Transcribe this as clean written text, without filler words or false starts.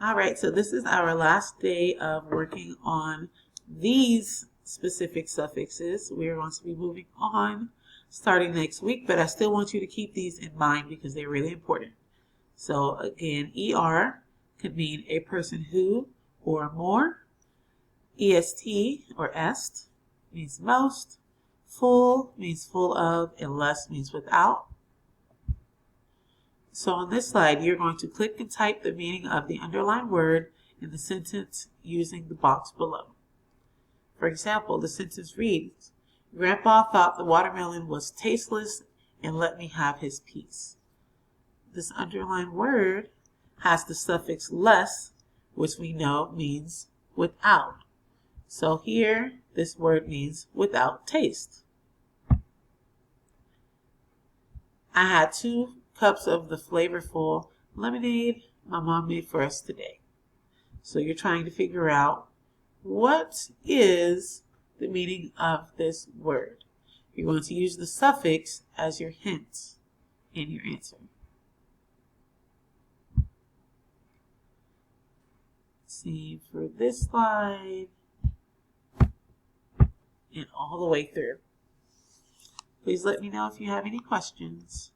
All right, so this is our last day of working on these specific suffixes. We're going to be moving on starting next week, but I still want you to keep these in mind because they're really important. So again, ER could mean a person who or more. EST or est means most. Full means full of, and less means without. So on this slide, you're going to click and type the meaning of the underlined word in the sentence using the box below. For example, the sentence reads, Grandpa thought the watermelon was tasteless and let me have his piece. This underlined word has the suffix less, which we know means without. So here, this word means without taste. I had 2 cups of the flavorful lemonade my mom made for us today. So you're trying to figure out what is the meaning of this word. You're going to use the suffix as your hint in your answer. Let's see, for this slide and all the way through. Please let me know if you have any questions.